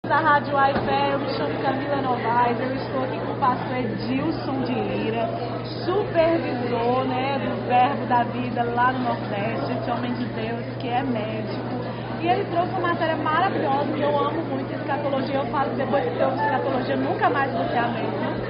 Da Rádio Aifé, eu me chamo Camila Novaes, eu estou aqui com o pastor Edilson de Lira, supervisor, do Verbo da Vida lá no Nordeste, esse homem de Deus que é médico. E ele trouxe uma matéria maravilhosa que eu amo muito, escatologia. Eu falo que depois que eu ouço escatologia, nunca mais vou ser a mesma.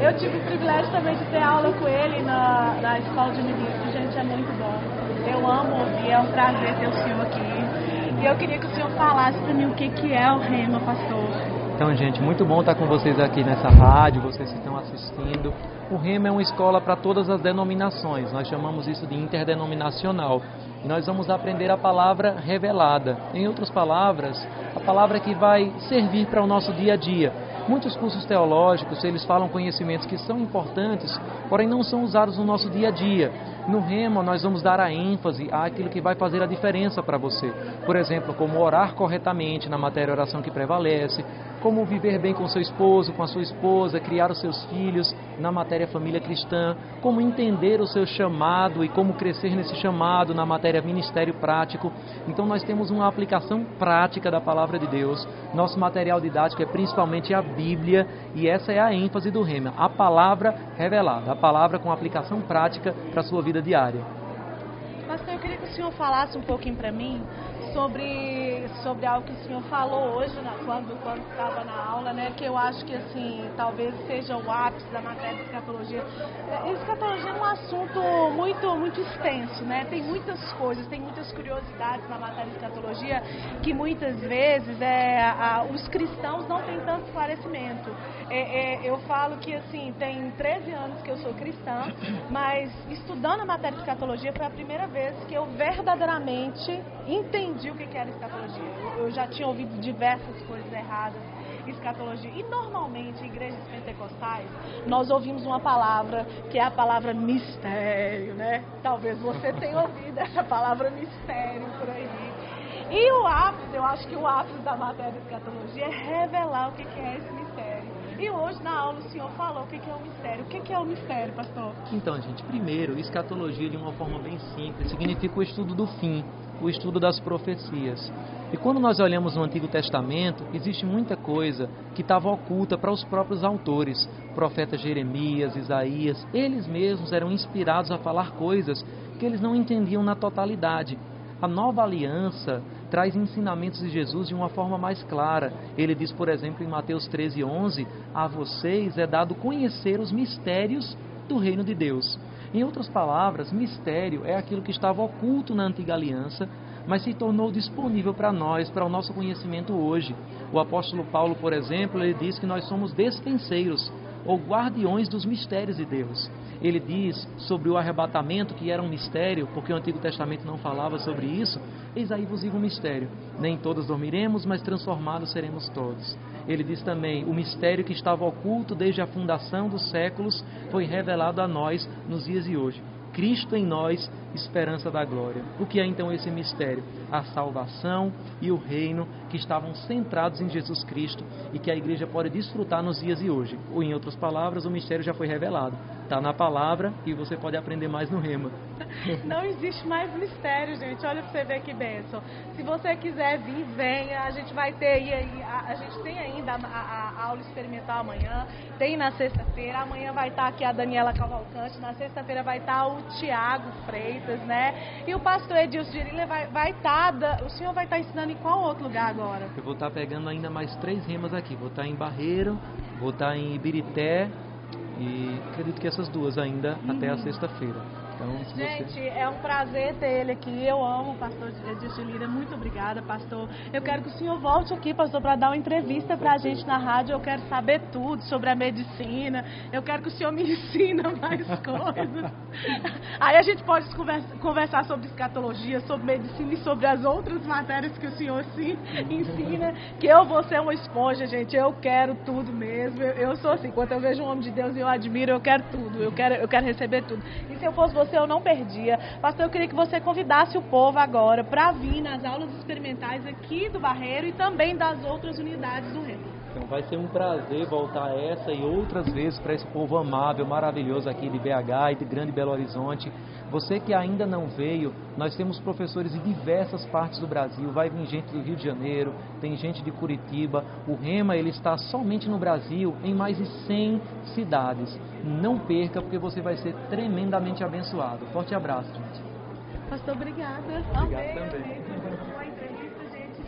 Eu tive o privilégio também de ter aula com ele na escola de ministro, gente, é muito bom. Eu amo ouvir, é um prazer ter o senhor aqui. E eu queria que o senhor falasse para mim o que é o Rema, pastor. Então, gente, muito bom estar com vocês aqui nessa rádio, vocês que estão assistindo. O Rema é uma escola para todas as denominações, nós chamamos isso de interdenominacional. E nós vamos aprender a palavra revelada. Em outras palavras, a palavra que vai servir para o nosso dia a dia. Muitos cursos teológicos, eles falam conhecimentos que são importantes, porém não são usados no nosso dia a dia. No Rema, nós vamos dar a ênfase àquilo que vai fazer a diferença para você. Por exemplo, como orar corretamente na matéria oração que prevalece, como viver bem com seu esposo, com a sua esposa, criar os seus filhos na matéria família cristã, como entender o seu chamado e como crescer nesse chamado na matéria ministério prático. Então nós temos uma aplicação prática da palavra de Deus. Nosso material didático é principalmente a Bíblia e essa é a ênfase do Rema, a palavra revelada, a palavra com aplicação prática para a sua vida diária. Pastor, eu queria que o senhor falasse um pouquinho para mim sobre algo que o senhor falou hoje, quando estava na aula, que eu acho que assim, talvez seja o ápice da matéria de escatologia. Escatologia é um assunto muito extenso, tem muitas coisas, tem muitas curiosidades na matéria de escatologia que muitas vezes os cristãos não têm tanto esclarecimento. Eu falo que assim, tem 13 anos que eu sou cristã, mas estudando a matéria de escatologia foi a primeira vez que eu verdadeiramente entendi o que era escatologia. Eu já tinha ouvido diversas coisas erradas, escatologia. E normalmente, em igrejas pentecostais, nós ouvimos uma palavra que é a palavra mistério, Talvez você tenha ouvido essa palavra mistério por aí. E o ápice, eu acho que o ápice da matéria de escatologia é revelar o que é esse mistério. E hoje na aula o senhor falou o que é o mistério. O que é o mistério, pastor? Então, gente, primeiro, escatologia de uma forma bem simples significa o estudo do fim, o estudo das profecias. E quando nós olhamos no Antigo Testamento, existe muita coisa que estava oculta para os próprios autores. Profeta Jeremias, Isaías, eles mesmos eram inspirados a falar coisas que eles não entendiam na totalidade. A nova aliança traz ensinamentos de Jesus de uma forma mais clara. Ele diz, por exemplo, em Mateus 13:11, a vocês é dado conhecer os mistérios do reino de Deus. Em outras palavras, mistério é aquilo que estava oculto na antiga aliança, mas se tornou disponível para nós, para o nosso conhecimento hoje. O apóstolo Paulo, por exemplo, ele diz que nós somos despenseiros, ou guardiões dos mistérios de Deus. Ele diz sobre o arrebatamento, que era um mistério, porque o Antigo Testamento não falava sobre isso. Eis aí vos digo um mistério: nem todos dormiremos, mas transformados seremos todos. Ele diz também, o mistério que estava oculto desde a fundação dos séculos foi revelado a nós nos dias de hoje. Cristo em nós, esperança da glória. O que é então esse mistério? A salvação e o reino que estavam centrados em Jesus Cristo e que a igreja pode desfrutar nos dias de hoje. Ou em outras palavras, o mistério já foi revelado. Está na palavra e você pode aprender mais no Rema. Não existe mais mistério, gente. Olha para você ver que bênção. Se você quiser vir, venha. A gente vai ter aí, a gente tem ainda a aula experimental amanhã, tem na sexta-feira. Amanhã vai estar aqui a Daniela Cavalcante, na sexta-feira vai estar o Tiago Freitas, E o pastor Edilson de Lira vai estar, o senhor vai estar ensinando em qual outro lugar agora? Eu vou estar pegando ainda mais 3 remas aqui. Vou estar em Barreiro, vou estar em Ibirité e acredito que essas duas ainda até a sexta-feira. Então, gente, é um prazer ter ele aqui. Eu amo o pastor Edilson de Lira. Muito obrigada, pastor. Eu quero que o senhor volte aqui, pastor, para dar uma entrevista para a gente na rádio. Eu quero saber tudo sobre a medicina. Eu quero que o senhor me ensine mais coisas. Aí a gente pode conversar sobre escatologia, sobre medicina e sobre as outras matérias que o senhor ensina. Que eu vou ser uma esponja, gente. Eu quero tudo mesmo. Eu sou assim. Quando eu vejo um homem de Deus e eu admiro, eu quero tudo. Eu quero receber tudo. E se eu fosse você, eu não perdia. Pastor, eu queria que você convidasse o povo agora para vir nas aulas experimentais aqui do Barreiro e também das outras unidades do Rema. Então vai ser um prazer voltar essa e outras vezes para esse povo amável, maravilhoso aqui de BH e de Grande Belo Horizonte. Você que ainda não veio, nós temos professores em diversas partes do Brasil, vai vir gente do Rio de Janeiro, tem gente de Curitiba. O Rema ele está somente no Brasil, em mais de 100 cidades. Não perca, porque você vai ser tremendamente abençoado. Forte abraço, gente. Pastor, obrigada. Obrigado também. Boa entrevista, gente.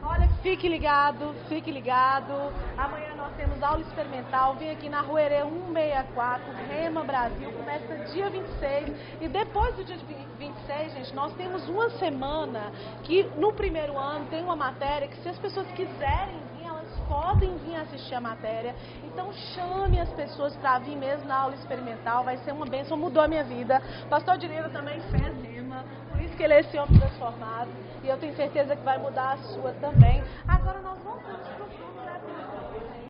Olha, fique ligado, fique ligado. Amanhã nós temos aula experimental. Vem aqui na Rua Herê 164, Rema Brasil. Começa dia 26. E depois do dia 26, gente, nós temos uma semana que no primeiro ano tem uma matéria que, se as pessoas quiserem vir, elas podem vir assistir a matéria. Então chame as pessoas para vir mesmo na aula experimental. Vai ser uma bênção, mudou a minha vida. Pastor Direiro também fez Rema. Por isso que ele é esse homem transformado. E eu tenho certeza que vai mudar a sua também. Agora nós voltamos.